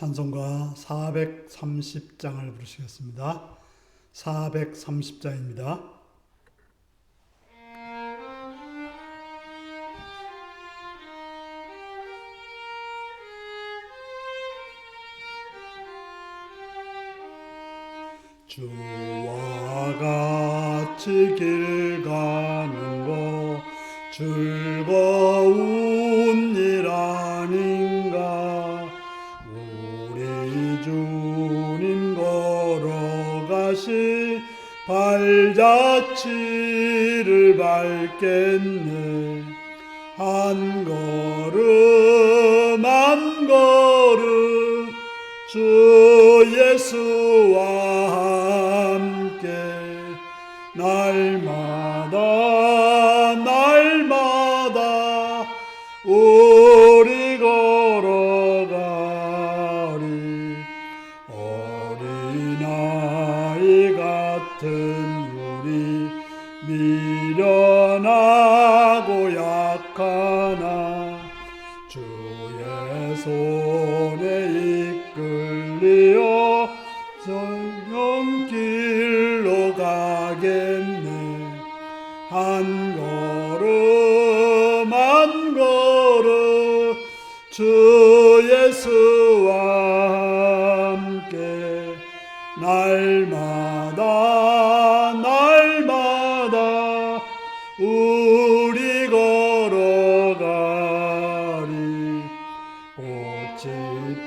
찬송가 430장을 부르시겠습니다. 430장입니다. 주와 같이 길 가는 것 즐거운 일 아닌가. 우리 주님 걸어가시 발자취를 밟겠네. 한 걸음 한 걸음 주 예수와 함께 날마다 날마다 우리 걸어가리. 어린아이 같은 우리 미련하고 약하나 주의 손에 이끌리어 성령길로 가겠네. 한 걸음 한 걸음 주 예수와 함께 날마다 날마다 우리 걸어가리. 꽃이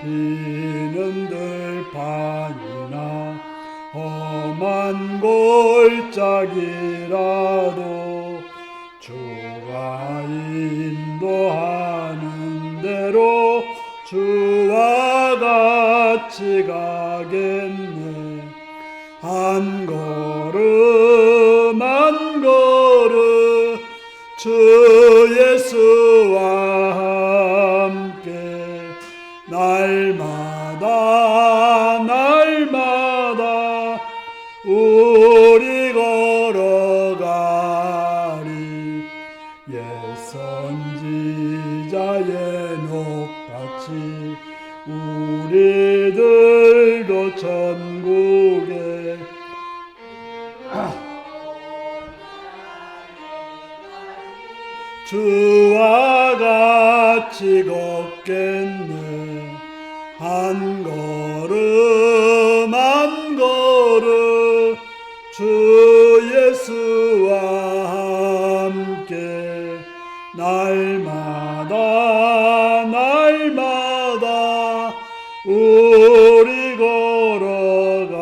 피는 들판이나 험한 골짜기라도 주가 인도하는 대로 주와 같이 가겠네. 한 걸음 한 걸음 주 예수와 함께 날마다 날마다 우리 걸어가리. 옛 선지자의 녹같이 우리들도 천국에 주와 같이 걷겠네. 한 걸음 한 걸음 주 예수와 함께 날마다 날마다 우리 걸어가리.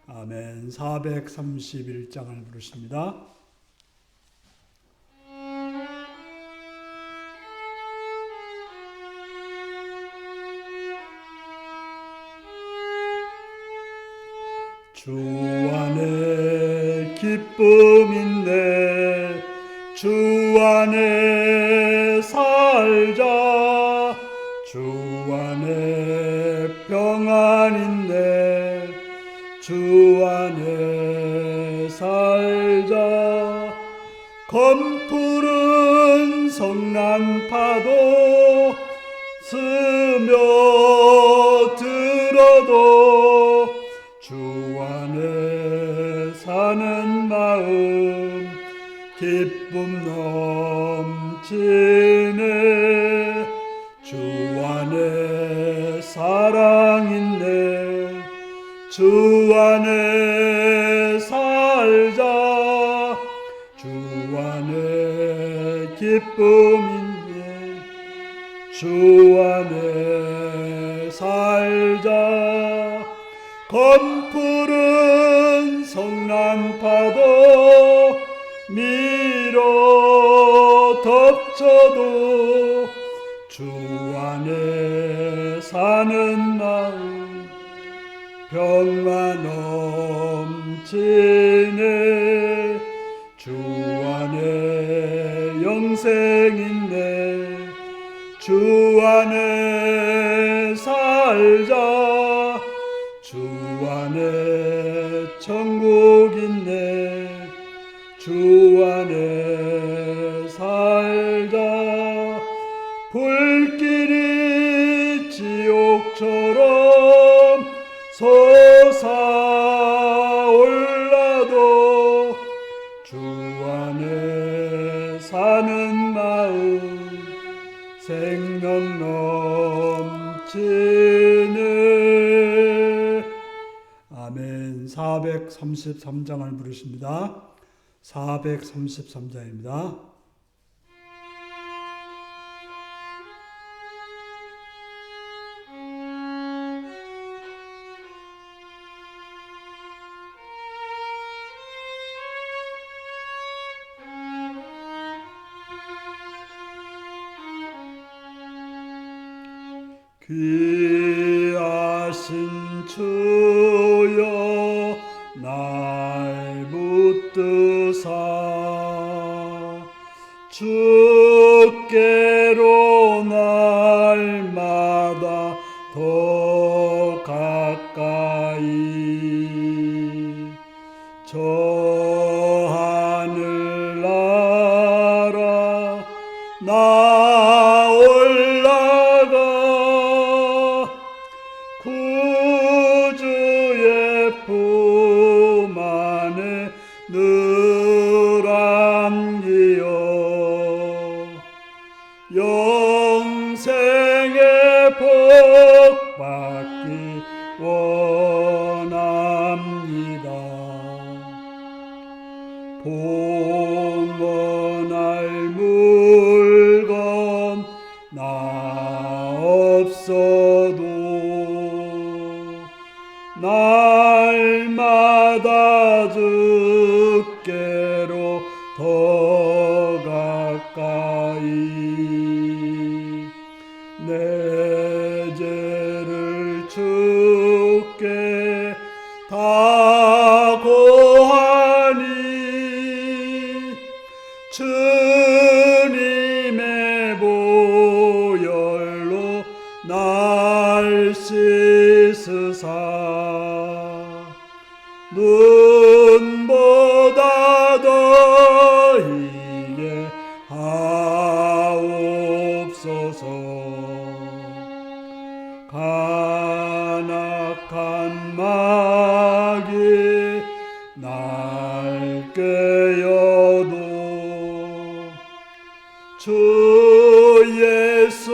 아멘. 431장을 부르십니다. 주 안에 기쁨 있네. 주 안에 살자. 주 안에 평안 있네. 주 안에 살자. 검푸른 성난파도 스며들어도 주 안에 사는 마음 기쁨 넘치네. 주 안에 사랑 있네. 주 안에 살자. 주 안에 기쁨 있네. 주 안에 살자. 검푸른 성난파도 밀어 덮쳐도 주 안에 사는 마음 평안 넘치네. 주 안에 영생 있네. 주 안에 살자. 주 안에 천국 있네. 주 안에 살자. 불길이 폭처럼 솟아올라도 주 안에 사는 마음 생명 넘치네. 아멘. 433장을 부르십니다. 433장입니다. 귀하신 주여 날 붙드사 주께로 날마다 더 가까이 저 하늘 나라 나 올라가 구주의 품 안에 늘 안기어 영생의 복 받기 원합니다. 봉헌할 물건 나 없어도 날마다 주께로 더 가까이 내 죄를 주께 다 고하니 주님의 보혈로 날 씻으사 눈보다 더 희게 하옵소서. 간악한 마귀 날 깨어도 주 예수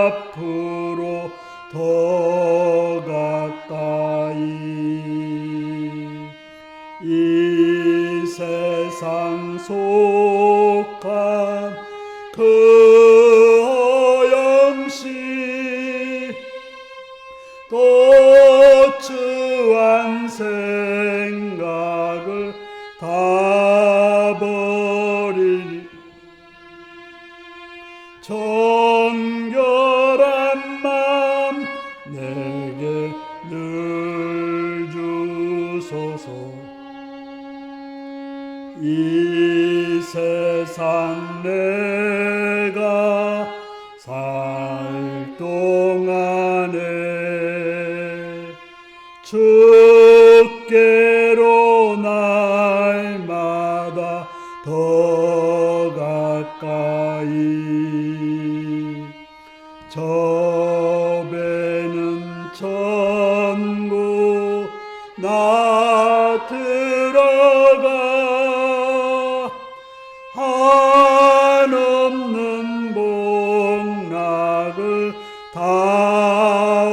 앞으로 더 가까이 이 세상 속한 그 허영시 도추한 생각을 다 버리니 정결한 맘 내게 늘 주소서. 이 세상 내가 살 동안에 주께로 날마다 더 가까이 저 배는 천국 나 들어가 한없는 복락을 다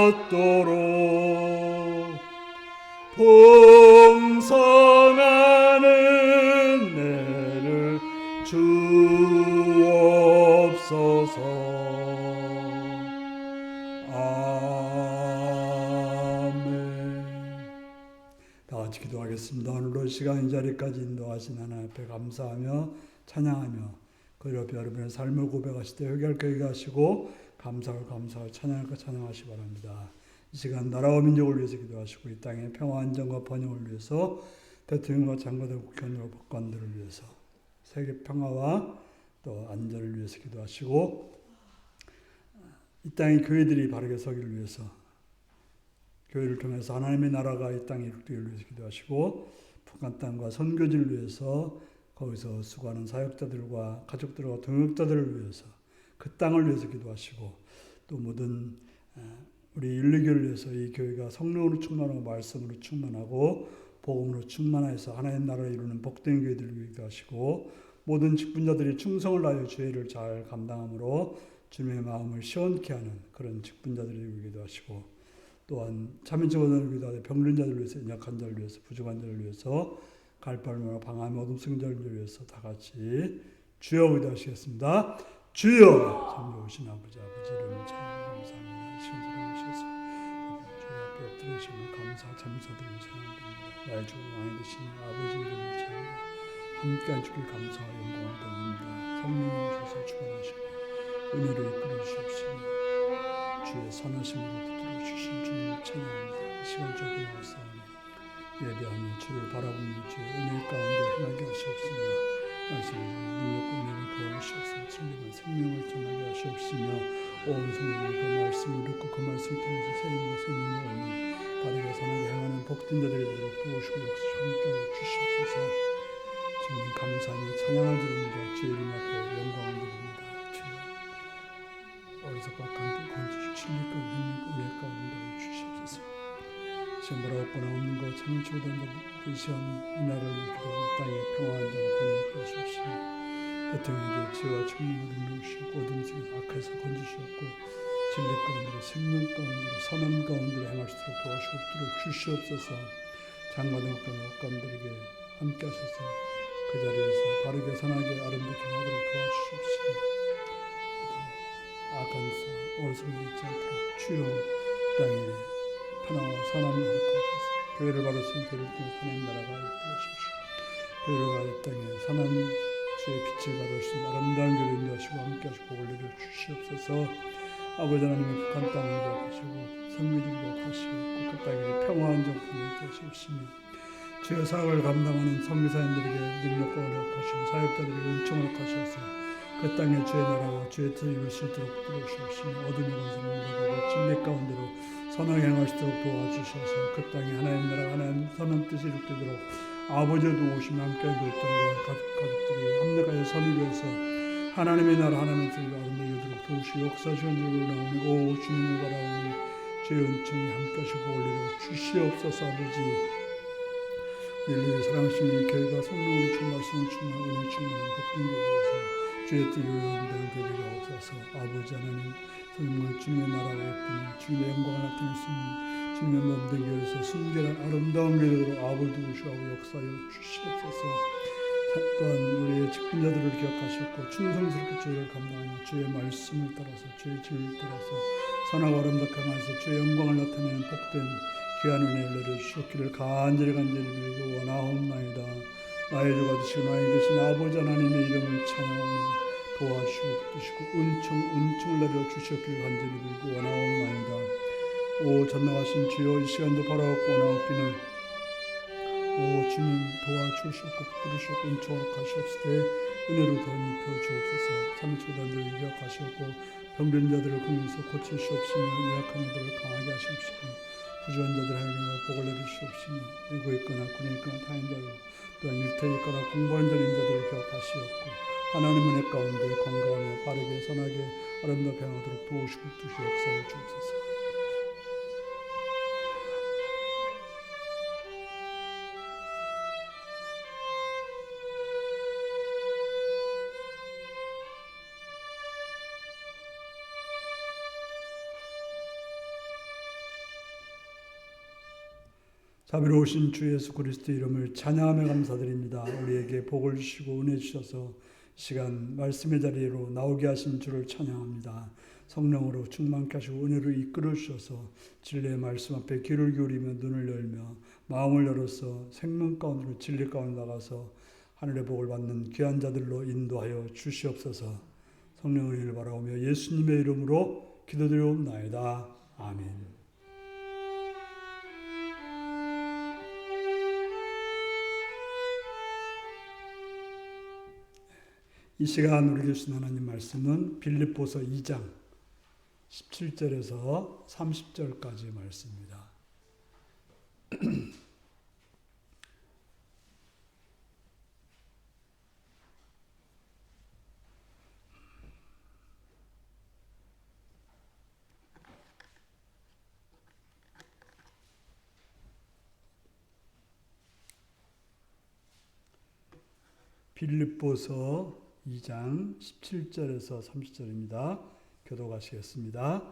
얻도록 풍성한 은혜를 주옵소서. 아멘. 다 같이 기도하겠습니다. 오늘도 시간 이 자리까지 인도하신 하나님 앞에 감사하며 찬양하며 그 옆에 여러분의 삶을 고백하실 때 회개할 거 회개하시고 감사할 찬양할 거 찬양하시기 바랍니다. 이 시간 나라와 민족을 위해서 기도하시고 이 땅의 평화 안정과 번영을 위해서 대통령과 장관들 국회의원과 법관들을 위해서 세계 평화와 또 안전을 위해서 기도하시고 이 땅의 교회들이 바르게 서기를 위해서 교회를 통해서 하나님의 나라가 이 땅에 이루어지기를 위해서 기도하시고 북한 땅과 선교지를 위해서 거기서 수고하는 사역자들과 가족들과 동역자들을 위해서 그 땅을 위해서 기도하시고 또 모든 우리 인류교를 위해서 이 교회가 성령으로 충만하고 말씀으로 충만하고 복음으로 충만해서 하나님 나라를 이루는 복된 교회들을 위해 하시고 모든 직분자들이 충성을 다하여 주의를 잘 감당함으로 주님의 마음을 시원케 하는 그런 직분자들이 되기도 하시고 또한 참인직원을 위하여 병든 자들을 위해서 연약한 자를 위해서 부족한 자를 위해서 갈발마와 방암 어둠 승자를 위해서 다 같이 주여 기도하시겠습니다. 주여 참 좋으신 아버지 이름 참 감사합니다. 시간 사랑하셔서 주여 앞에 엎드리시면 감사 감사드리며 찬양드립니다. 나의 주 왕이 되신 아버지 이름을 참 함께한 주길 감사와 영광을 드립니다. 성령님 오셔서 축원하시고 은혜로 이끌어 주시옵시며 주의 선하심으로 붙들어 주신 주님을 찬양합니다. 이 시간 저기 나왔사오니 예배하며 주를 바라보는 주의 은혜 가운데 행하게 하시옵시며 말씀을 능력과 은혜로 도와주셔서 진리와 생명을 전하게 하시옵시며 온 성령이 그 말씀을 듣고 그 말씀 통해서 생명과 생명을 얻는 바르게 선하게 행하는 복된 자들이 되도록 도우시고 역시 함께하여 주시옵소서. 주님 감사하며 찬양을 드립니다. 주의 이름 앞에 영광을 드립니다. 주여 어리석과 함께 건지시 진리과 능력과 은혜 가운데 주시옵소서. 시험 바라옵거나 없는 것 참을 초단 이 시간 이 나라를 이끌어 땅에 평화한 자와 권위있게 하시옵시며 대통령에게 지혜와 총명을 능력주시고 어둠 속에서 악해서 건지시옵고 진리 가운데로 생명 가운데로 선한 가운데로 행할 수 있도록 도와주옵도록 주시옵소서. 장관의 국감들에게 함께 하셔서 그 자리에서 바르게 선하게 아름답게 하도록 도와주시옵시며 악한 사 어리석은 있지 않도록 주여 땅에 하나와 선함을 허락하셔서 교회를 바로 세운 교회를 통해 하나님 나라가 하십시오. 교회를 가야 땅에 선한 주의 빛을 바로 신 아름다운 교회를 인도하시고 함께 하시고 복을 내려 주시옵소서. 아버지 하나님의 북한 땅을 기억하시고 선미를 기억하시고 그 땅에 평화한 정권을 기억하시옵시며 주의 사역을 감당하는 선교사님들에게 능력과 허락하시고 사역자들에게 은총을 허락하셔서 그 땅에 주의 나라와 주의 뜻을 이룰 수 있도록 도와주시옵시며 어둠의 권세를 물러가고 진리 가운데로 선하게 행할 수 있도록 도와주셔서 그 땅에 하나님 나라 하나님 선한 뜻이 이루도록 아버지의 도우심과 함께 하도록 가족들이 합력하여 선을 이루어서 하나님의 나라 하나님의 뜻을 아름다게 이루도록 도우시고 역사하시는 줄을 나오니 오 주님을 바라오니 주의 은총이 함께 하시고 올리려 주시옵소서. 아버지 우리를 사랑하시는 이 교회가 성령으로 충만 말씀을 충만 은혜 충만한 복된 교회에서 주의 뜻을 이루는 교회가 없어서 아버지 하나님 성령 주님의 나라와 예쁘는 주님의 영광을 나타낼 수 있는 주님의 몸된 교회에서 순결한 아름다운 교회로 아버지 도우시고 역사하여 주시옵소서. 또한 우리의 직분자들을 기억하셨고 충성스럽게 주의를 감당하며 주의 말씀을 따라서 주의 진리를 따라서 선하고 아름답게 행하여서 주의 영광을 나타내는 복된 귀한 은혜를 내려주셨기를 간절히 빌고 원하옵나이다. 나의 주가 되시고 나의 되신 아버지 하나님의 이름을 찬양하오니 도와주시고 붙드시고 은총을 내려주셨기를 간절히 빌고 원하옵나이다. 오 전능하신 주여 이 시간도 바라옵고 원하옵기는 오 주님 도와주시옵고 붙들으시옵고 은총을 가시옵시되 은혜로 덧입혀 주옵소서. 참초단들을 기억하시옵고 병든 자들을 긍휼해서 고치시옵시며 연약한 자들을 강하게 하시옵시고 부주한 자들 하나님과 복을 내리시옵시며 일고 있거나 군에 있거나 타인 자들 또한 일터에 있거나 공부한 자인 자들을 기억하시옵고 하나님 은혜 가운데 건강하며 빠르게 선하게 아름답게 행하도록 도우시고 뜻이 역사해 주옵소서. 자비로우신 주 예수 그리스도 이름을 찬양하며 감사드립니다. 우리에게 복을 주시고 은혜 주셔서 시간 말씀의 자리로 나오게 하신 주를 찬양합니다. 성령으로 충만케 하시고 은혜로 이끌어 주셔서 진리의 말씀 앞에 귀를 기울이며 눈을 열며 마음을 열어서 생명 가운데로 진리 가운데 나가서 하늘의 복을 받는 귀한 자들로 인도하여 주시옵소서. 성령의 은혜를 바라오며 예수님의 이름으로 기도드리옵나이다. 아멘. 이 시간 우리에게 주신 하나님 말씀은 빌립보서 2장 17절에서 30절까지 말씀입니다. 빌립보서 2장 17절에서 30절입니다. 교독하시겠습니다.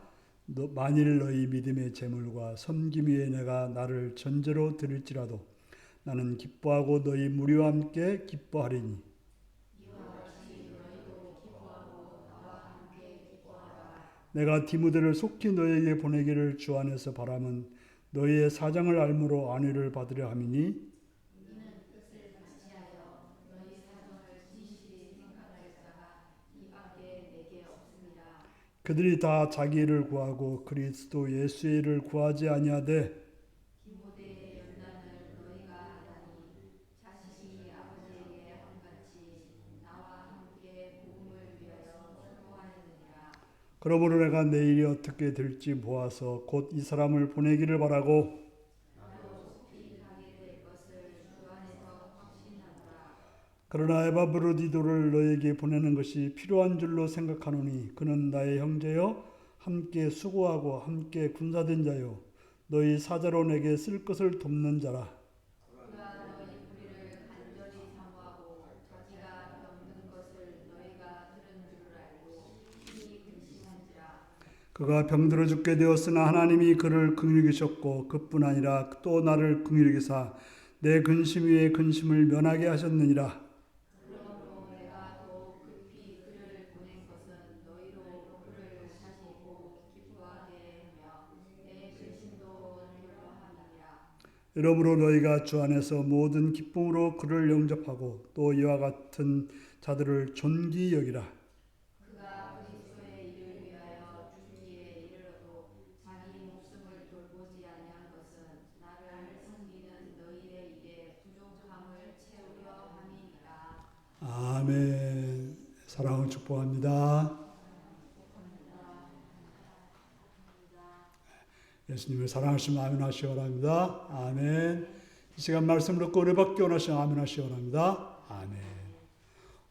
만일 너희 믿음의 재물과 섬김 위에 내가 나를 전제로 드릴지라도 나는 기뻐하고 너희 무리와 함께 기뻐하리니 내가 디모데를 속히 너희에게 보내기를 주 안에서 바람은 너희의 사정을 알므로 안위를 받으려 함이니 그들이 다 자기 일을 구하고 그리스도 예수의 일을 구하지 아니하되 디모데의 연단을 너희가 하나니 자식이 아버지에게 함같이 나와 함께 복음을 위하여 수고하였느니라. 그러므로 내가 내일이 어떻게 될지 보아서 곧 이 사람을 보내기를 바라고 나도 속히 가게 될 것을 주 안에서 확신하노라. 그러나 에바브로디도를 너에게 보내는 것이 필요한 줄로 생각하노니 그는 나의 형제여 함께 수고하고 함께 군사된 자요 너희 사자로 내게 쓸 것을 돕는 자라. 그가 너희 무리를 간절히 사모하고 자기가 병든 것을 너희가 들은 줄 알고 이 근심한지라. 그가 병들어 죽게 되었으나 하나님이 그를 긍휼히 여기셨고 그뿐 아니라 또 나를 긍휼히 여기사 내 근심 위에 근심을 면하게 하셨느니라. 그러므로 내가 더욱 급히 그를 보낸 것은 너희로 그를 다시 보고 기뻐하게 하며 내 근심도 덜러 함이니라. 이러므로 너희가 주 안에서 모든 기쁨으로 그를 영접하고 또 이와 같은 자들을 존귀히 여기라. 그가 그리스도의 일을 위하여 죽기에 이르러도 자기 목숨을 돌보지 아니한 것은 나를 섬기는 너희의 일에 부족함을 채우려 함이니라. 아멘. 사랑을 축복합니다. 예수님을 사랑하시면 아멘 하시기 바랍니다. 아멘. 이 시간 말씀 듣고 은혜받기 원하시면 아멘 하시기 바랍니다. 아멘.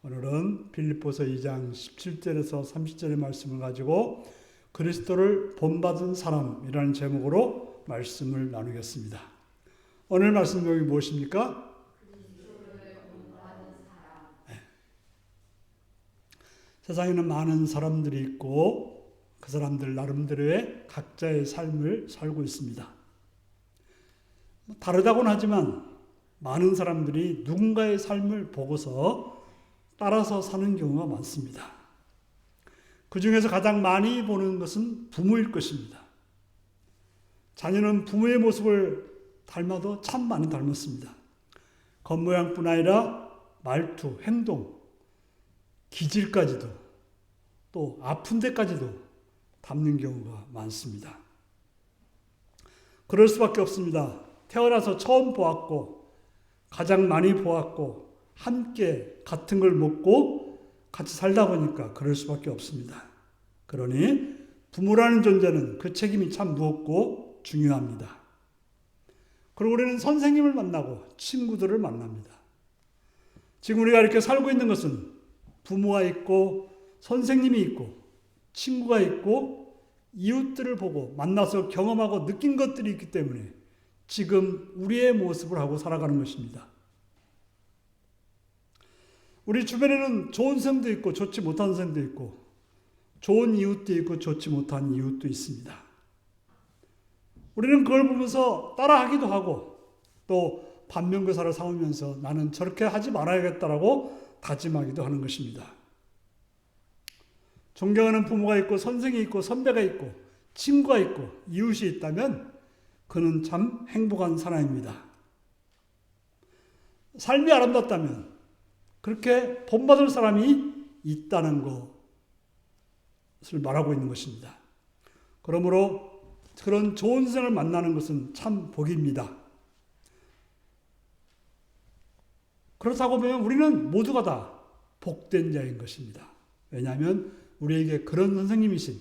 오늘은 빌립보서 2장 17절에서 30절의 말씀을 가지고 그리스도를 본받은 사람이라는 제목으로 말씀을 나누겠습니다. 오늘 말씀 제목이 무엇입니까? 세상에는 많은 사람들이 있고 그 사람들 나름대로의 각자의 삶을 살고 있습니다. 다르다고는 하지만 많은 사람들이 누군가의 삶을 보고서 따라서 사는 경우가 많습니다. 그 중에서 가장 많이 보는 것은 부모일 것입니다. 자녀는 부모의 모습을 닮아도 참 많이 닮았습니다. 겉모양뿐 아니라 말투, 행동, 기질까지도 또 아픈 데까지도 닮는 경우가 많습니다. 그럴 수밖에 없습니다. 태어나서 처음 보았고 가장 많이 보았고 함께 같은 걸 먹고 같이 살다 보니까 그럴 수밖에 없습니다. 그러니 부모라는 존재는 그 책임이 참 무겁고 중요합니다. 그리고 우리는 선생님을 만나고 친구들을 만납니다. 지금 우리가 이렇게 살고 있는 것은 부모가 있고 선생님이 있고 친구가 있고 이웃들을 보고 만나서 경험하고 느낀 것들이 있기 때문에 지금 우리의 모습을 하고 살아가는 것입니다. 우리 주변에는 좋은 선생도 있고 좋지 못한 선생도 있고 좋은 이웃도 있고 좋지 못한 이웃도 있습니다. 우리는 그걸 보면서 따라하기도 하고 또 반면교사를 삼으면서 나는 저렇게 하지 말아야겠다라고 다짐하기도 하는 것입니다. 존경하는 부모가 있고 선생이 있고 선배가 있고 친구가 있고 이웃이 있다면 그는 참 행복한 사람입니다. 삶이 아름답다면 그렇게 본받을 사람이 있다는 것을 말하고 있는 것입니다. 그러므로 그런 좋은 선생을 만나는 것은 참 복입니다. 그렇다고 보면 우리는 모두가 다 복된 자인 것입니다. 왜냐하면 우리에게 그런 선생님이신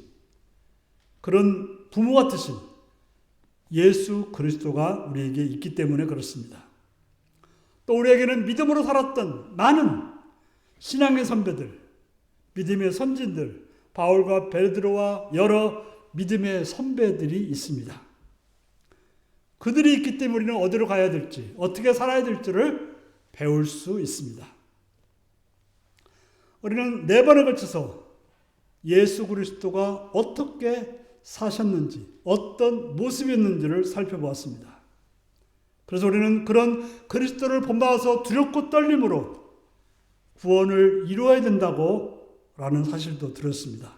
그런 부모 같으신 예수 그리스도가 우리에게 있기 때문에 그렇습니다. 또 우리에게는 믿음으로 살았던 많은 신앙의 선배들, 믿음의 선진들, 바울과 베드로와 여러 믿음의 선배들이 있습니다. 그들이 있기 때문에 우리는 어디로 가야 될지, 어떻게 살아야 될지를 배울 수 있습니다. 우리는 4번에 걸쳐서 예수 그리스도가 어떻게 사셨는지, 어떤 모습이었는지를 살펴보았습니다. 그래서 우리는 그런 그리스도를 본받아서 두렵고 떨림으로 구원을 이루어야 된다고 라는 사실도 들었습니다.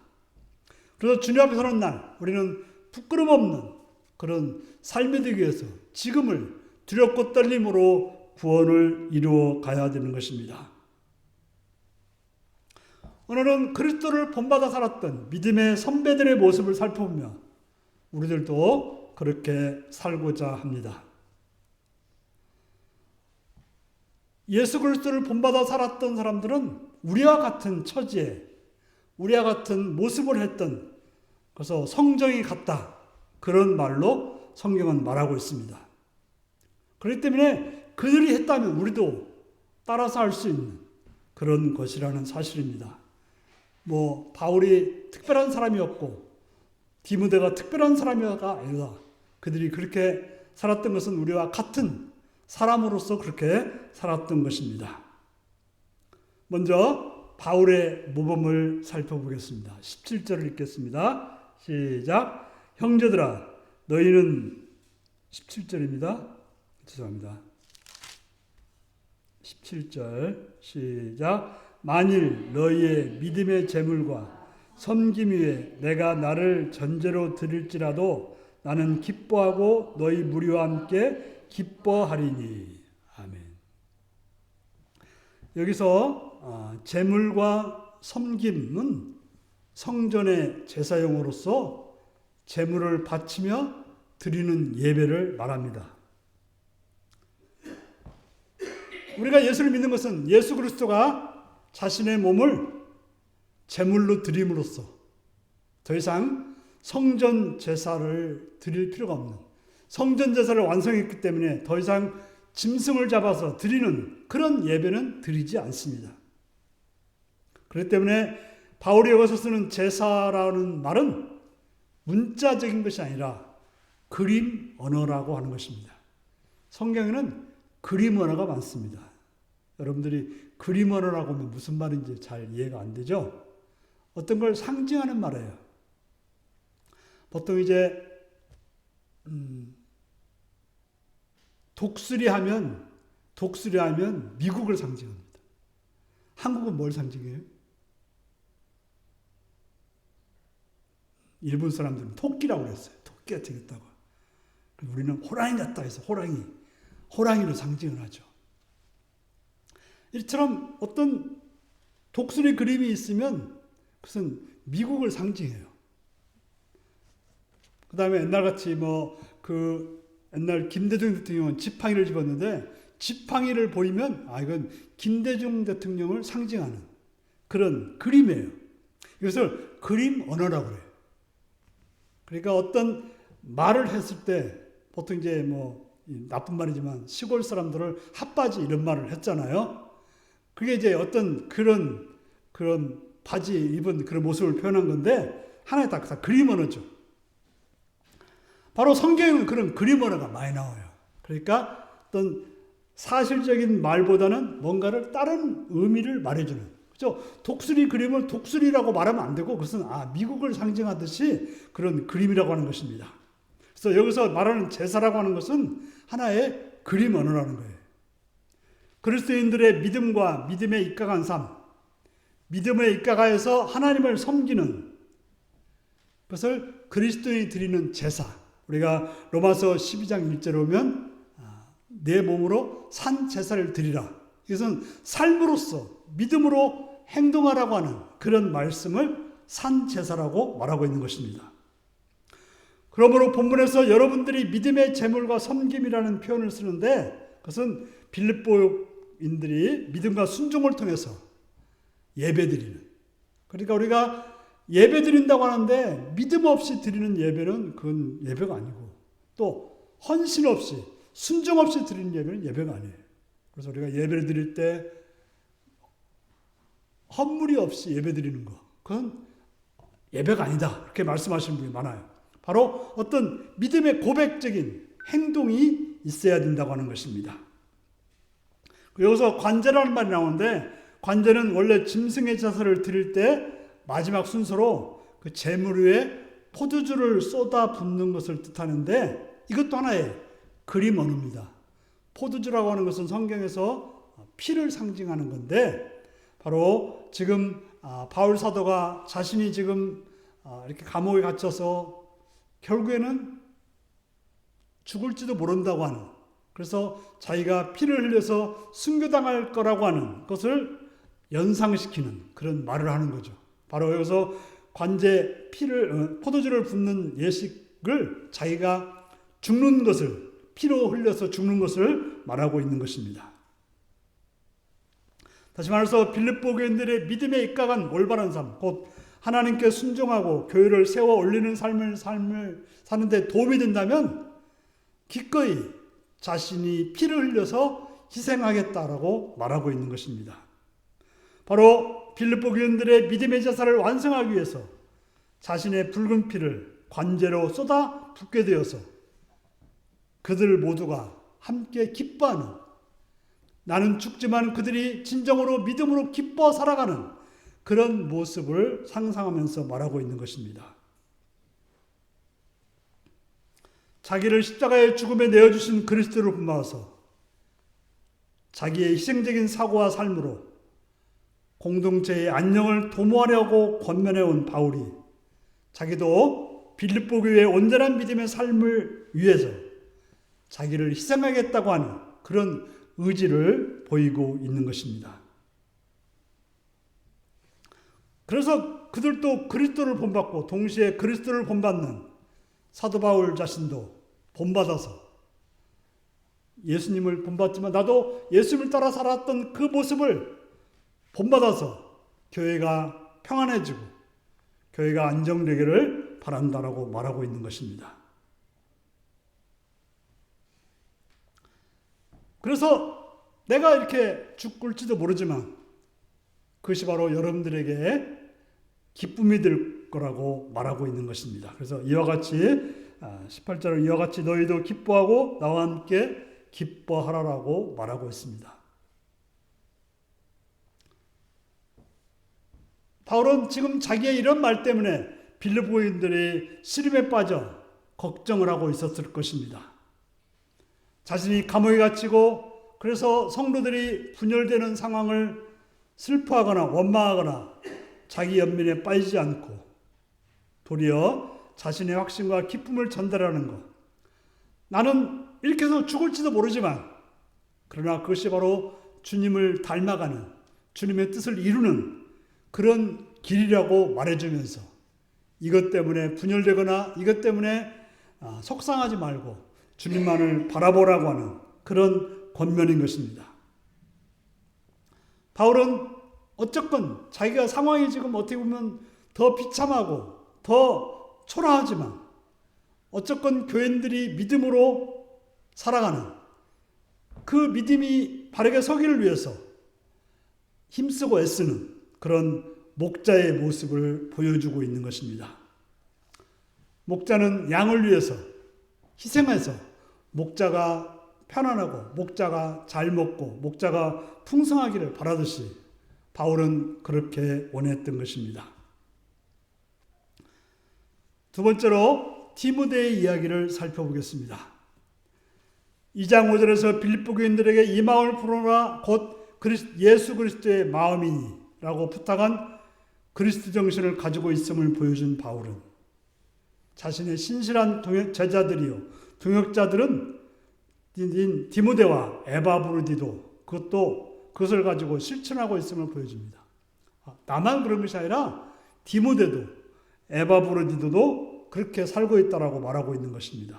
그래서 주님 앞에 서는 날 우리는 부끄럼 없는 그런 삶이 되기 위해서 지금을 두렵고 떨림으로 구원을 이루어 가야 되는 것입니다. 오늘은 그리스도를 본받아 살았던 믿음의 선배들의 모습을 살펴보며 우리들도 그렇게 살고자 합니다. 예수 그리스도를 본받아 살았던 사람들은 우리와 같은 처지에 우리와 같은 모습을 했던, 그래서 성정이 같다, 그런 말로 성경은 말하고 있습니다. 그렇기 때문에 그들이 했다면 우리도 따라서 할 수 있는 그런 것이라는 사실입니다. 바울이 특별한 사람이었고 디모데가 특별한 사람이가 아니라 그들이 그렇게 살았던 것은 우리와 같은 사람으로서 그렇게 살았던 것입니다. 먼저 바울의 모범을 살펴보겠습니다. 17절을 읽겠습니다. 시작. 형제들아 너희는 17절입니다. 죄송합니다. 17절 시작. 만일 너희의 믿음의 재물과 섬김 위에 내가 나를 전제로 드릴지라도 나는 기뻐하고 너희 무리와 함께 기뻐하리니. 아멘. 여기서 재물과 섬김은 성전의 제사용으로서 재물을 바치며 드리는 예배를 말합니다. 우리가 예수를 믿는 것은 예수 그리스도가 자신의 몸을 제물로 드림으로써 더 이상 성전 제사를 드릴 필요가 없는, 성전 제사를 완성했기 때문에 더 이상 짐승을 잡아서 드리는 그런 예배는 드리지 않습니다. 그렇기 때문에 바울이 여기서 쓰는 제사라는 말은 문자적인 것이 아니라 그림 언어라고 하는 것입니다. 성경에는 그림 언어가 많습니다. 여러분들이 그림 언어라고 하면 무슨 말인지 잘 이해가 안 되죠? 어떤 걸 상징하는 말이에요. 보통 이제 독수리 하면 미국을 상징합니다. 한국은 뭘 상징해요? 일본 사람들은 토끼라고 그랬어요. 토끼가 되겠다고. 우리는 호랑이 같다 해서 호랑이로 상징을 하죠. 이처럼 어떤 독수리 그림이 있으면 그것은 미국을 상징해요. 그 다음에 옛날같이 옛날 김대중 대통령은 지팡이를 집었는데 지팡이를 보이면 이건 김대중 대통령을 상징하는 그런 그림이에요. 이것을 그림 언어라고 그래요. 그러니까 어떤 말을 했을 때 보통 이제 나쁜 말이지만 시골 사람들을 핫바지 이런 말을 했잖아요. 그게 이제 어떤 그런 바지 입은 그런 모습을 표현한 건데 하나의 다 그림 언어죠. 바로 성경에는 그런 그림 언어가 많이 나와요. 그러니까 어떤 사실적인 말보다는 뭔가를 다른 의미를 말해주는. 그죠? 독수리 그림을 독수리라고 말하면 안 되고 그것은 미국을 상징하듯이 그런 그림이라고 하는 것입니다. 그래서 여기서 말하는 제사라고 하는 것은 하나의 그림 언어라는 거예요. 그리스도인들의 믿음과 믿음에 입각한 삶, 믿음에 입각하여서 하나님을 섬기는 것을 그리스도인이 드리는 제사. 우리가 로마서 12장 1절에 보면 내 몸으로 산 제사를 드리라. 이것은 삶으로서 믿음으로 행동하라고 하는 그런 말씀을 산 제사라고 말하고 있는 것입니다. 그러므로 본문에서 여러분들이 믿음의 제물과 섬김이라는 표현을 쓰는데 그것은 빌립보인들이 믿음과 순종을 통해서 예배드리는, 그러니까 우리가 예배드린다고 하는데 믿음 없이 드리는 예배는 그건 예배가 아니고 또 헌신 없이 순종 없이 드리는 예배는 예배가 아니에요. 그래서 우리가 예배를 드릴 때 헌물이 없이 예배드리는 거, 그건 예배가 아니다, 이렇게 말씀하시는 분이 많아요. 바로 어떤 믿음의 고백적인 행동이 있어야 된다고 하는 것입니다. 여기서 관제라는 말이 나오는데 관제는 원래 짐승의 제사를 드릴 때 마지막 순서로 그 제물 위에 포도주를 쏟아 붓는 것을 뜻하는데 이것도 하나의 그림 언어입니다. 포도주라고 하는 것은 성경에서 피를 상징하는 건데 바로 지금 바울 사도가 자신이 지금 이렇게 감옥에 갇혀서 결국에는 죽을지도 모른다고 하는, 그래서 자기가 피를 흘려서 순교당할 거라고 하는 것을 연상시키는 그런 말을 하는 거죠. 바로 여기서 관제 포도주를 붓는 예식을 자기가 죽는 것을, 피로 흘려서 죽는 것을 말하고 있는 것입니다. 다시 말해서 빌립보 교인들의 믿음에 입각한 올바른 삶, 곧 하나님께 순종하고 교회를 세워 올리는 삶을 사는데 도움이 된다면 기꺼이 자신이 피를 흘려서 희생하겠다라고 말하고 있는 것입니다. 바로 빌립보 교인들의 믿음의 제사를 완성하기 위해서 자신의 붉은 피를 관제로 쏟아 붓게 되어서 그들 모두가 함께 기뻐하는, 나는 죽지만 그들이 진정으로 믿음으로 기뻐 살아가는 그런 모습을 상상하면서 말하고 있는 것입니다. 자기를 십자가의 죽음에 내어주신 그리스도를 본받아서 자기의 희생적인 사고와 삶으로 공동체의 안녕을 도모하려고 권면해온 바울이 자기도 빌립보 교회의 온전한 믿음의 삶을 위해서 자기를 희생하겠다고 하는 그런 의지를 보이고 있는 것입니다. 그래서 그들도 그리스도를 본받고 동시에 그리스도를 본받는 사도 바울 자신도 본받아서 예수님을 본받지만 나도 예수님을 따라 살았던 그 모습을 본받아서 교회가 평안해지고 교회가 안정되기를 바란다라고 말하고 있는 것입니다. 그래서 내가 이렇게 죽을지도 모르지만 그것이 바로 여러분들에게 기쁨이 될 거라고 말하고 있는 것입니다. 그래서 이와 같이 18절은 이와 같이 너희도 기뻐하고 나와 함께 기뻐하라라고 말하고 있습니다. 바울은 지금 자기의 이런 말 때문에 빌립보인들이 시름에 빠져 걱정을 하고 있었을 것입니다. 자신이 감옥에 갇히고 그래서 성도들이 분열되는 상황을 슬퍼하거나 원망하거나 자기 연민에 빠지지 않고 도리어 자신의 확신과 기쁨을 전달하는 것. 나는 이렇게 해서 죽을지도 모르지만 그러나 그것이 바로 주님을 닮아가는 주님의 뜻을 이루는 그런 길이라고 말해주면서 이것 때문에 분열되거나 이것 때문에 속상하지 말고 주님만을 바라보라고 하는 그런 권면인 것입니다. 바울은 어쨌건 자기가 상황이 지금 어떻게 보면 더 비참하고 더 초라하지만 어쨌건 교인들이 믿음으로 살아가는 그 믿음이 바르게 서기를 위해서 힘쓰고 애쓰는 그런 목자의 모습을 보여주고 있는 것입니다. 목자는 양을 위해서 희생해서 목자가 편안하고 목자가 잘 먹고 목자가 풍성하기를 바라듯이 바울은 그렇게 원했던 것입니다. 두 번째로 디모데의 이야기를 살펴보겠습니다. 2장 5절에서 빌립보 교인들에게 이 마음을 풀어라 곧 예수 그리스도의 마음이니 라고 부탁한 그리스도 정신을 가지고 있음을 보여준 바울은 자신의 신실한 제자들이요 동역자들은 디모데와 에바브로디도 그것을 가지고 실천하고 있음을 보여줍니다. 나만 그런 것이 아니라 디모데도 에바브로디도도 그렇게 살고 있다라고 말하고 있는 것입니다.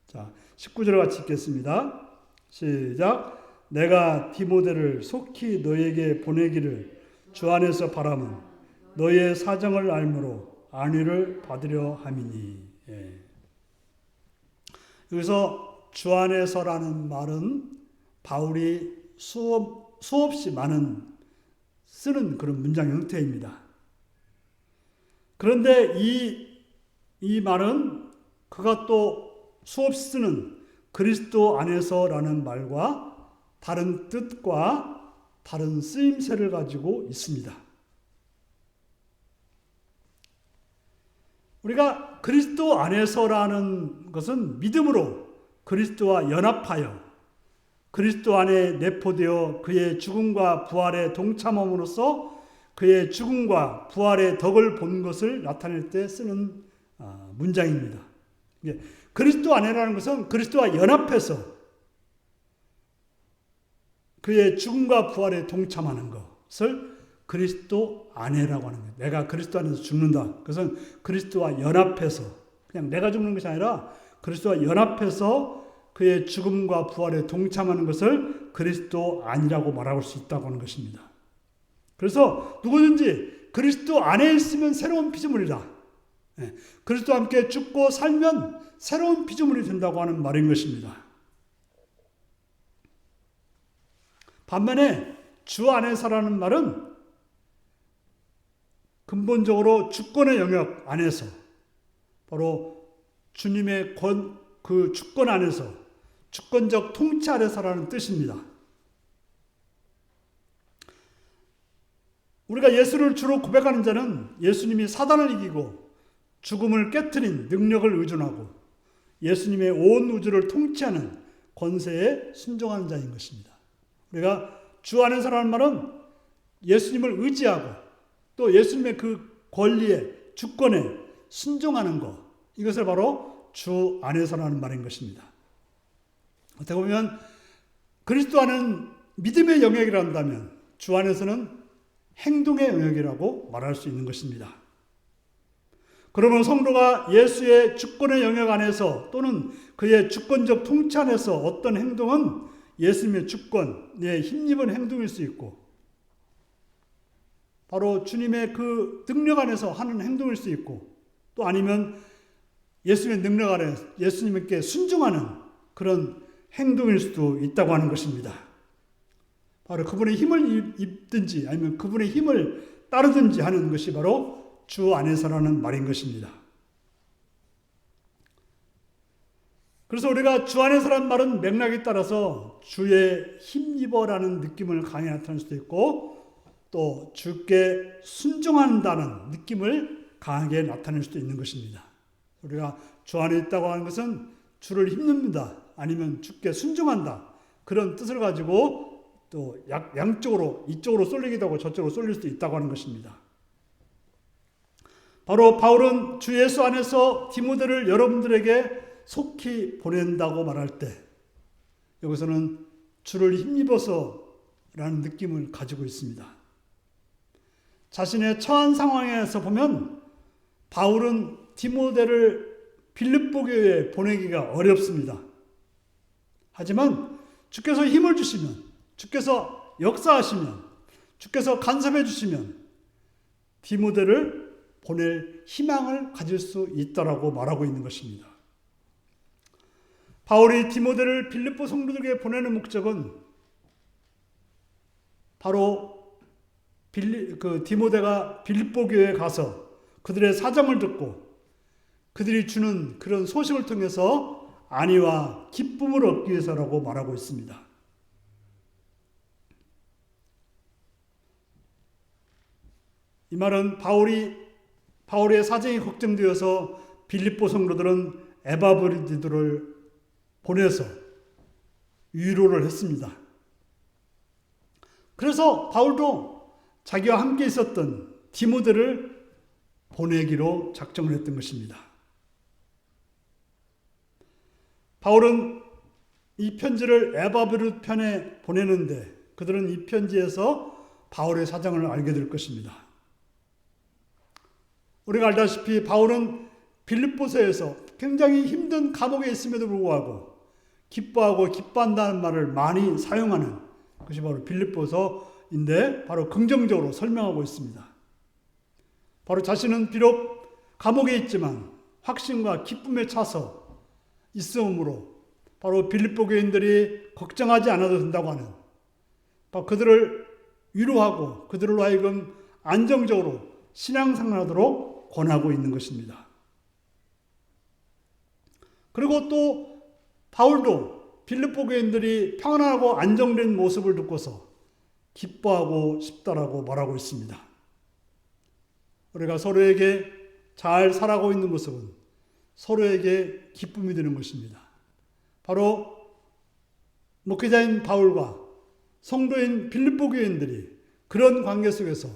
자, 19절을 같이 읽겠습니다. 시작. 내가 디모데를 속히 너에게 보내기를 주 안에서 바람은 너의 사정을 알므로 안위를 받으려 함이니. 예. 여기서 주 안에서라는 말은 바울이 수없이 많은 쓰는 그런 문장 형태입니다. 그런데 이 말은 그가 또 수없이 쓰는 그리스도 안에서라는 말과 다른 뜻과 다른 쓰임새를 가지고 있습니다. 우리가 그리스도 안에서라는 것은 믿음으로 그리스도와 연합하여 그리스도 안에 내포되어 그의 죽음과 부활에 동참함으로써 그의 죽음과 부활의 덕을 본 것을 나타낼 때 쓰는 문장입니다. 그리스도 안에라는 것은 그리스도와 연합해서 그의 죽음과 부활에 동참하는 것을 그리스도 안에라고 하는 거예요. 내가 그리스도 안에서 죽는다. 그것은 그리스도와 연합해서 그냥 내가 죽는 것이 아니라 그리스도와 연합해서 그의 죽음과 부활에 동참하는 것을 그리스도 안이라고 말할 수 있다고 하는 것입니다. 그래서 누구든지 그리스도 안에 있으면 새로운 피조물이다. 그리스도와 함께 죽고 살면 새로운 피조물이 된다고 하는 말인 것입니다. 반면에 주 안에서라는 말은 근본적으로 주권의 영역 안에서 바로 주님의 그 주권 안에서 주권적 통치 아래서라는 뜻입니다. 우리가 예수를 주로 고백하는 자는 예수님이 사단을 이기고 죽음을 깨트린 능력을 의존하고 예수님의 온 우주를 통치하는 권세에 순종하는 자인 것입니다. 우리가 주 안에서라는 말은 예수님을 의지하고 또 예수님의 그 권리에 주권에 순종하는 것, 이것을 바로 주 안에서라는 말인 것입니다. 어떻게 보면 그리스도 안은 믿음의 영역이라 한다면 주 안에서는 행동의 영역이라고 말할 수 있는 것입니다. 그러면 성도가 예수의 주권의 영역 안에서 또는 그의 주권적 통치 안에서 어떤 행동은 예수님의 주권에 힘입은 행동일 수 있고 바로 주님의 그 능력 안에서 하는 행동일 수 있고 또 아니면 예수님의 능력 안에 예수님께 순종하는 그런 행동일 수도 있다고 하는 것입니다. 바로 그분의 힘을 입든지 아니면 그분의 힘을 따르든지 하는 것이 바로 주 안에서라는 말인 것입니다. 그래서 우리가 주 안에서라는 말은 맥락에 따라서 주의 힘입어라는 느낌을 강하게 나타낼 수도 있고 또 주께 순종한다는 느낌을 강하게 나타낼 수도 있는 것입니다. 우리가 주 안에 있다고 하는 것은 주를 힘입는다 아니면 주께 순종한다 그런 뜻을 가지고 또 양쪽으로 이쪽으로 쏠리기도 하고 저쪽으로 쏠릴 수도 있다고 하는 것입니다. 바로 바울은 주 예수 안에서 디모데를 여러분들에게 속히 보낸다고 말할 때 여기서는 주를 힘입어서라는 느낌을 가지고 있습니다. 자신의 처한 상황에서 보면 바울은 디모데를 빌립보 교회에 보내기가 어렵습니다. 하지만 주께서 힘을 주시면 주께서 역사하시면 주께서 간섭해 주시면 디모데를 보낼 희망을 가질 수 있다라고 말하고 있는 것입니다. 바울이 디모데를 빌립보 성도들에게 보내는 목적은 바로 디모데가 빌립보 교회에 가서 그들의 사정을 듣고 그들이 주는 그런 소식을 통해서 안위와 기쁨을 얻기 위해서라고 말하고 있습니다. 이 말은 바울의 사정이 걱정되어서 빌립보 성도들은 에바브리디도를 보내서 위로를 했습니다. 그래서 바울도 자기와 함께 있었던 디모데를 보내기로 작정을 했던 것입니다. 바울은 이 편지를 에바브리 편에 보내는데 그들은 이 편지에서 바울의 사정을 알게 될 것입니다. 우리가 알다시피 바울은 빌립보서에서 굉장히 힘든 감옥에 있음에도 불구하고 기뻐하고 기뻐한다는 말을 많이 사용하는 것이 바로 빌립보서인데 바로 긍정적으로 설명하고 있습니다. 바로 자신은 비록 감옥에 있지만 확신과 기쁨에 차서 있음으로 바로 빌립보 교인들이 걱정하지 않아도 된다고 하는 바로 그들을 위로하고 그들로 하여금 안정적으로 신앙생활하도록 권하고 있는 것입니다. 그리고 또 바울도 빌립보 교인들이 평안하고 안정된 모습을 듣고서 기뻐하고 싶다라고 말하고 있습니다. 우리가 서로에게 잘 살아가고 있는 모습은 서로에게 기쁨이 되는 것입니다. 바로 목회자인 바울과 성도인 빌립보 교인들이 그런 관계 속에서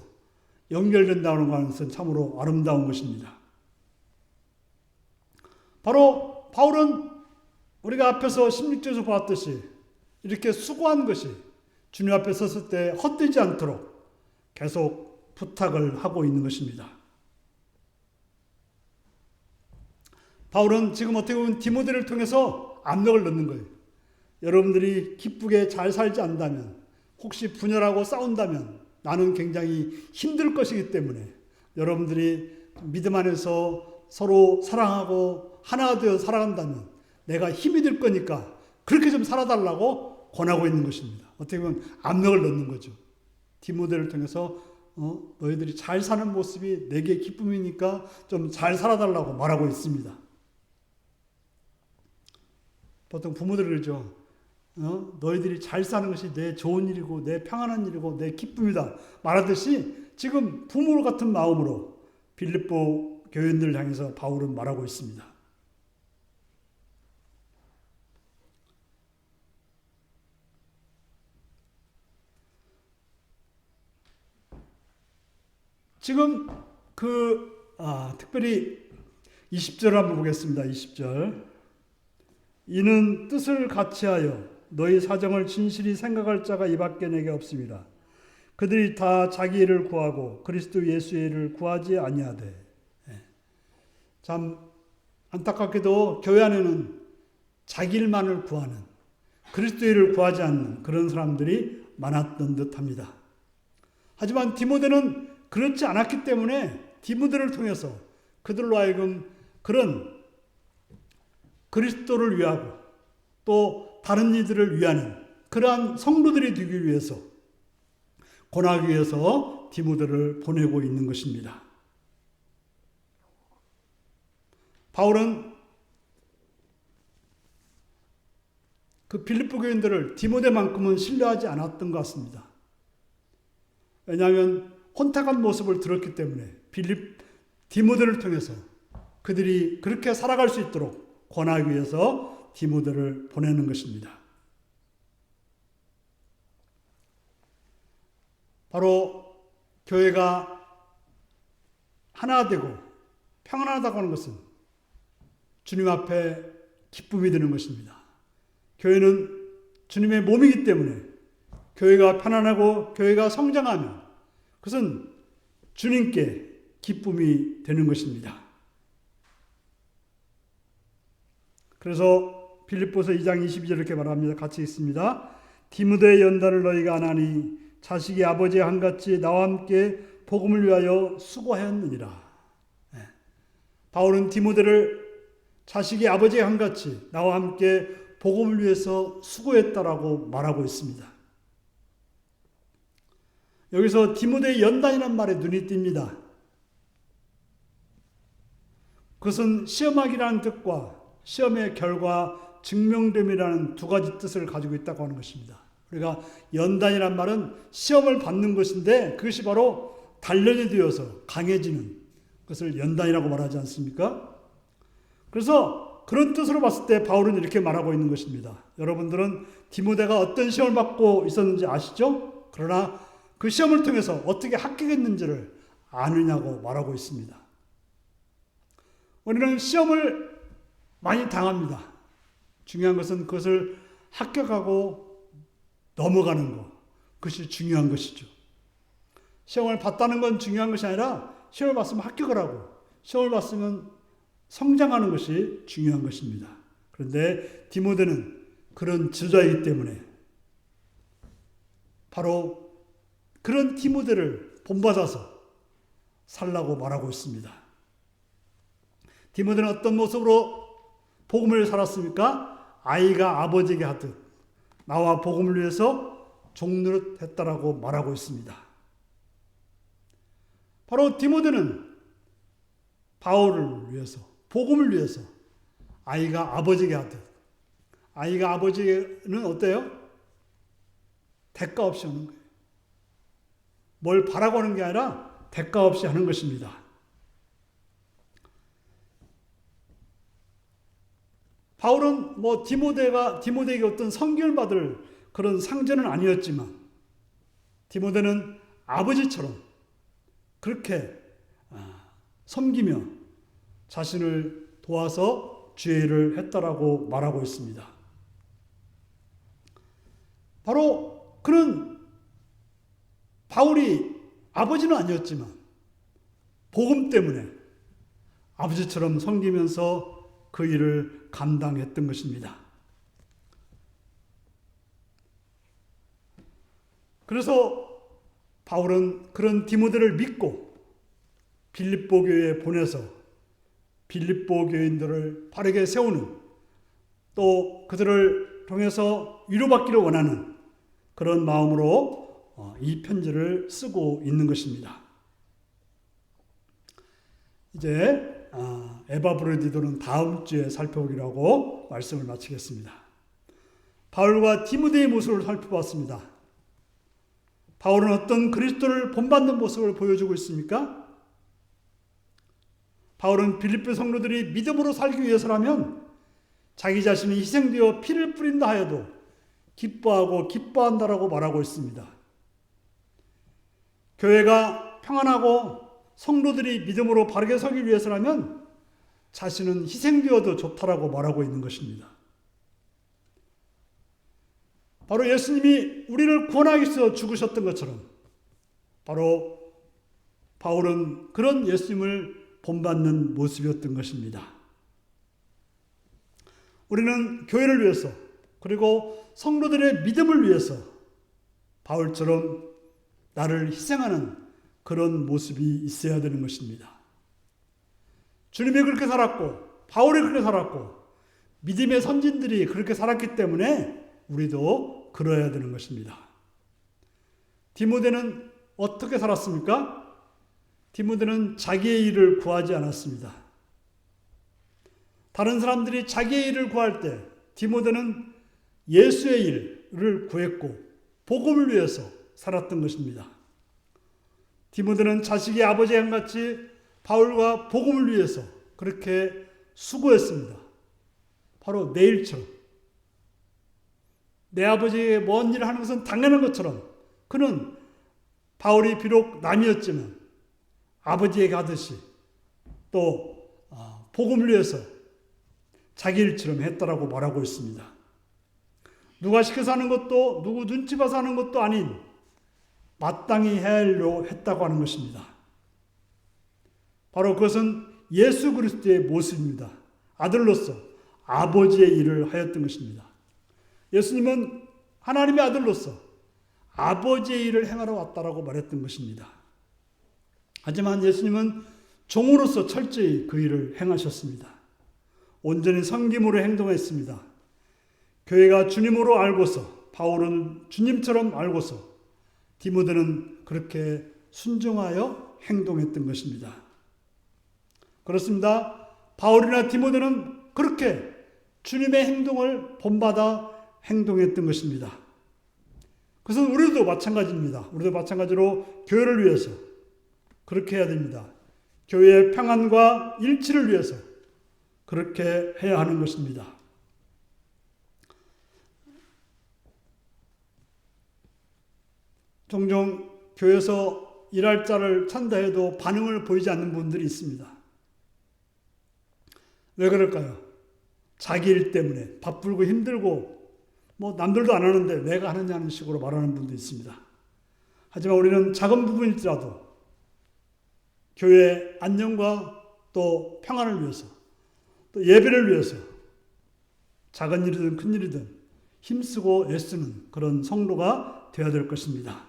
연결된다는 것은 참으로 아름다운 것입니다. 바로 바울은 우리가 앞에서 16절에서 보았듯이 이렇게 수고한 것이 주님 앞에 섰을 때 헛되지 않도록 계속 부탁을 하고 있는 것입니다. 바울은 지금 어떻게 보면 디모데를 통해서 압력을 넣는 거예요. 여러분들이 기쁘게 잘 살지 않는다면, 혹시 분열하고 싸운다면 나는 굉장히 힘들 것이기 때문에 여러분들이 믿음 안에서 서로 사랑하고 하나 되어 살아간다면 내가 힘이 될 거니까 그렇게 좀 살아달라고 권하고 있는 것입니다. 어떻게 보면 압력을 넣는 거죠. 디모데를 통해서 너희들이 잘 사는 모습이 내게 기쁨이니까 좀 잘 살아달라고 말하고 있습니다. 보통 부모들이 그러죠. 너희들이 잘 사는 것이 내 좋은 일이고 내 평안한 일이고 내 기쁨이다 말하듯이 지금 부모 같은 마음으로 빌립보 교인들을 향해서 바울은 말하고 있습니다. 지금 특별히 20절 한번 보겠습니다. 20절. 이는 뜻을 같이하여 너희 사정을 진실히 생각할 자가 이밖에 내게 없습니다. 그들이 다 자기 일을 구하고 그리스도 예수의 일을 구하지 아니하되. 참 안타깝게도 교회 안에는 자기 일만을 구하는, 그리스도 일을 구하지 않는 그런 사람들이 많았던 듯합니다. 하지만 디모데는 그렇지 않았기 때문에 디모데를 통해서 그들로 하여금 그런 그리스도를 위하고 또 다른 이들을 위하는 그러한 성도들이 되기 위해서, 권하기 위해서 디모데를 보내고 있는 것입니다. 바울은 그 빌립보 교인들을 디모데만큼은 신뢰하지 않았던 것 같습니다. 왜냐하면 혼탁한 모습을 들었기 때문에 디모데를 통해서 그들이 그렇게 살아갈 수 있도록 권하기 위해서 디모데를 보내는 것입니다. 바로 교회가 하나 되고 평안하다고 하는 것은 주님 앞에 기쁨이 되는 것입니다. 교회는 주님의 몸이기 때문에 교회가 편안하고 교회가 성장하면 그것은 주님께 기쁨이 되는 것입니다. 그래서 빌립보서 2장 22절 이렇게 말합니다. 같이 읽습니다. 디모데의 연단을 너희가 안 하니 자식이 아버지의 한같이 나와 함께 복음을 위하여 수고하였느니라. 바울은 디모데를 자식이 아버지의 한같이 나와 함께 복음을 위해서 수고했다라고 말하고 있습니다. 여기서 디모데의 연단이란 말에 눈이 띕니다. 그것은 시험하기라는 뜻과 시험의 결과 증명됨이라는 두 가지 뜻을 가지고 있다고 하는 것입니다. 우리가 연단이란 말은 시험을 받는 것인데 그것이 바로 단련이 되어서 강해지는 것을 연단이라고 말하지 않습니까? 그래서 그런 뜻으로 봤을 때 바울은 이렇게 말하고 있는 것입니다. 여러분들은 디모데가 어떤 시험을 받고 있었는지 아시죠? 그러나 그 시험을 통해서 어떻게 합격했는지를 아느냐고 말하고 있습니다. 우리는 시험을 많이 당합니다. 중요한 것은 그것을 합격하고 넘어가는 것, 그것이 중요한 것이죠. 시험을 봤다는 건 중요한 것이 아니라 시험을 봤으면 합격을 하고 시험을 봤으면 성장하는 것이 중요한 것입니다. 그런데 디모데는 그런 지도자이기 때문에 바로 그런 디모데를 본받아서 살라고 말하고 있습니다. 디모데는 어떤 모습으로 복음을 살았습니까? 아이가 아버지에게 하듯 나와 복음을 위해서 종노릇 했다라고 말하고 있습니다. 바로 디모데는 바울을 위해서, 복음을 위해서 아이가 아버지에게 하듯, 아이가 아버지는 어때요? 대가 없이 하는 거예요. 뭘 바라고 하는 게 아니라 대가 없이 하는 것입니다. 바울은 디모데에게 어떤 선교를 받을 그런 상전은 아니었지만 디모데는 아버지처럼 그렇게 섬기며 자신을 도와서 주의 일을 했다라고 말하고 있습니다. 바로 그런 바울이 아버지는 아니었지만 복음 때문에 아버지처럼 섬기면서 그 일을 감당했던 것입니다. 그래서 바울은 그런 디모데를 믿고 빌립보 교회에 보내서 빌립보 교인들을 바르게 세우는, 또 그들을 통해서 위로받기를 원하는 그런 마음으로 이 편지를 쓰고 있는 것입니다. 이제 에바브로디도는 다음 주에 살펴보기로 하고 말씀을 마치겠습니다. 바울과 디모데의 모습을 살펴봤습니다. 바울은 어떤 그리스도를 본받는 모습을 보여주고 있습니까? 바울은 빌립보 성도들이 믿음으로 살기 위해서라면 자기 자신이 희생되어 피를 뿌린다 하여도 기뻐하고 기뻐한다라고 말하고 있습니다. 교회가 평안하고 성도들이 믿음으로 바르게 서기 위해서라면 자신은 희생되어도 좋다라고 말하고 있는 것입니다. 바로 예수님이 우리를 구원하기 위해서 죽으셨던 것처럼 바로 바울은 그런 예수님을 본받는 모습이었던 것입니다. 우리는 교회를 위해서 그리고 성도들의 믿음을 위해서 바울처럼 나를 희생하는 그런 모습이 있어야 되는 것입니다. 주님이 그렇게 살았고 바울이 그렇게 살았고 믿음의 선진들이 그렇게 살았기 때문에 우리도 그러해야 되는 것입니다. 디모데는 어떻게 살았습니까? 디모데는 자기의 일을 구하지 않았습니다. 다른 사람들이 자기의 일을 구할 때 디모데는 예수의 일을 구했고 복음을 위해서 살았던 것입니다. 디모데는 자식의 아버지와 같이 바울과 복음을 위해서 그렇게 수고했습니다. 바로 내 일처럼. 내 아버지에게 먼 일을 하는 것은 당연한 것처럼 그는 바울이 비록 남이었지만 아버지에게 하듯이 또 복음을 위해서 자기 일처럼 했다라고 말하고 있습니다. 누가 시켜서 하는 것도 누구 눈치 봐서 하는 것도 아닌 마땅히 해야 할 일로 했다고 하는 것입니다. 바로 그것은 예수 그리스도의 모습입니다. 아들로서 아버지의 일을 하였던 것입니다. 예수님은 하나님의 아들로서 아버지의 일을 행하러 왔다라고 말했던 것입니다. 하지만 예수님은 종으로서 철저히 그 일을 행하셨습니다. 온전히 섬김으로 행동했습니다. 교회가 주님으로 알고서 바울은 주님처럼 알고서 디모데는 그렇게 순종하여 행동했던 것입니다. 그렇습니다. 바울이나 디모데는 그렇게 주님의 행동을 본받아 행동했던 것입니다. 그것은 우리도 마찬가지입니다. 우리도 마찬가지로 교회를 위해서 그렇게 해야 됩니다. 교회의 평안과 일치를 위해서 그렇게 해야 하는 것입니다. 종종 교회에서 일할 자를 찬다 해도 반응을 보이지 않는 분들이 있습니다. 왜 그럴까요? 자기 일 때문에 바쁘고 힘들고 남들도 안 하는데 내가 하느냐는 식으로 말하는 분도 있습니다. 하지만 우리는 작은 부분일지라도 교회의 안녕과 또 평안을 위해서 또 예배를 위해서 작은 일이든 큰 일이든 힘쓰고 애쓰는 그런 성도가 되어야 될 것입니다.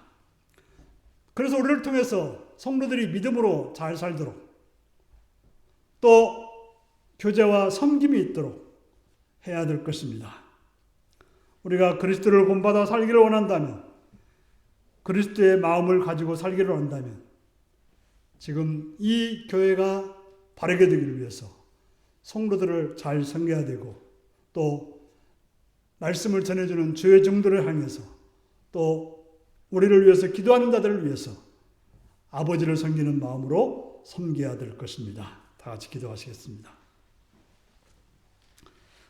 그래서 우리를 통해서 성도들이 믿음으로 잘 살도록 또 교제와 섬김이 있도록 해야 될 것입니다. 우리가 그리스도를 본받아 살기를 원한다면, 그리스도의 마음을 가지고 살기를 원한다면 지금 이 교회가 바르게 되기를 위해서 성도들을 잘 섬겨야 되고 또 말씀을 전해주는 주의 종들을 향해서 또 우리를 위해서 기도하는 자들을 위해서 아버지를 섬기는 마음으로 섬겨야 될 것입니다. 다 같이 기도하시겠습니다.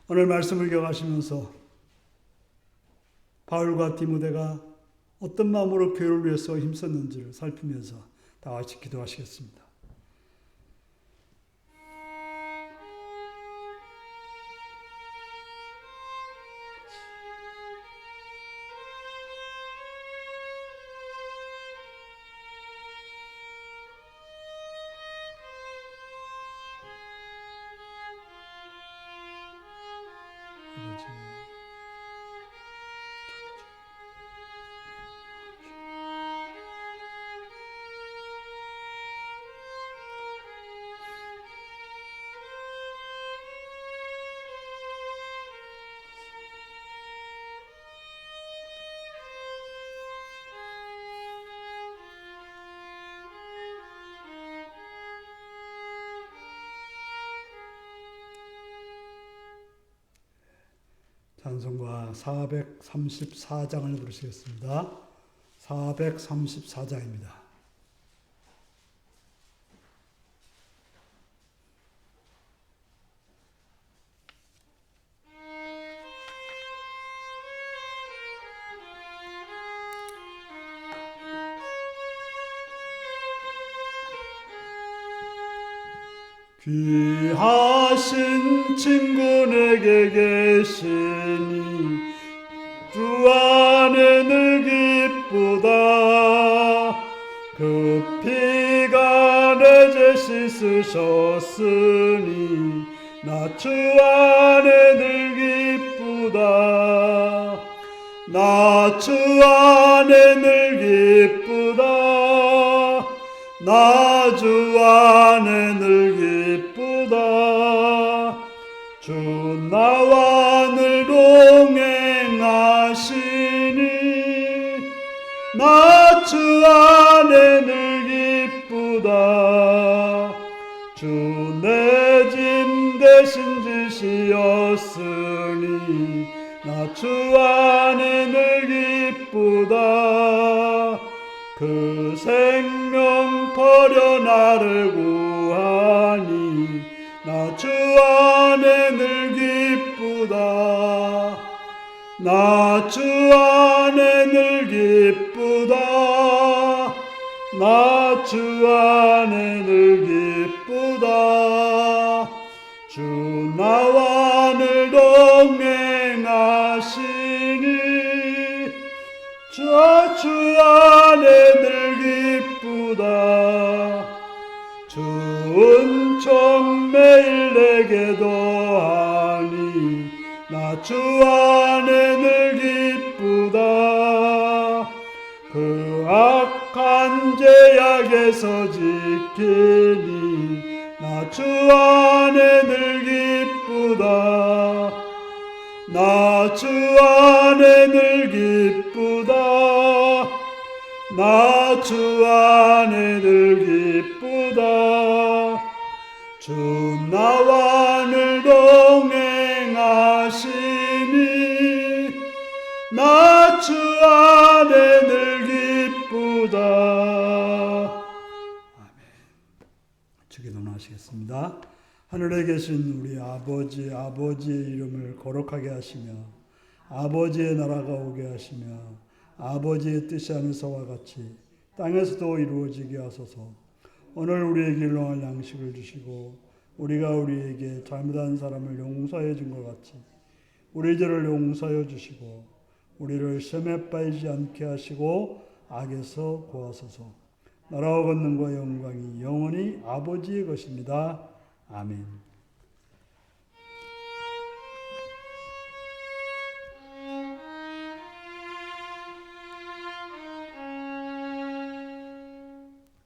오늘 말씀을 기억하시면서 바울과 디모데가 어떤 마음으로 교회를 위해서 힘썼는지를 살피면서 다 같이 기도하시겠습니다. 찬송가 434장을 부르시겠습니다. 434장입니다. 귀하신 친구에게 계시니 주 안에 늘 기쁘다. 그 피가 내 죄 씻으셨으니 나 주 안에 늘 기쁘다. 나 주 안에 늘 기쁘다. 나 주 안에 늘 기쁘다. 주 나와 늘 동행하시니 나 주 안에 늘 기쁘다. 주 내 짐 대신 지시었으니 나 주 안에 늘 기쁘다. 그 생명 버려 나를 구하니 나 주 안에 늘 기쁘다. 나 주 안에 늘 기쁘다. 나 주 안에 늘 기쁘다. 주 나와 늘 동행하시니 주 안에 늘 기쁘다. 주 은총 매일 내게 더하니 나 주 안에 늘 기쁘다. 그 악한 죄악에서 지키니 나 주 안에 늘 기쁘다. 나 주 안에 늘 기쁘다. 나 주 안에 늘 기쁘다. 주 나와 늘 동행하시니 나 주 안에 늘 기쁘다. 아멘. 주기도는 하시겠습니다. 하늘에 계신 우리 아버지의 이름을 거룩하게 하시며 아버지의 나라가 오게 하시며 아버지의 뜻이 하늘서와 같이 땅에서도 이루어지게 하소서. 오늘 우리에게 일용할 양식을 주시고 우리가 우리에게 잘못한 사람을 용서해 준 것 같이 우리 죄를 용서해 주시고 우리를 시험에 빠지지 않게 하시고 악에서 구하소서. 나라와 권능과 영광이 영원히 아버지의 것입니다. 아멘.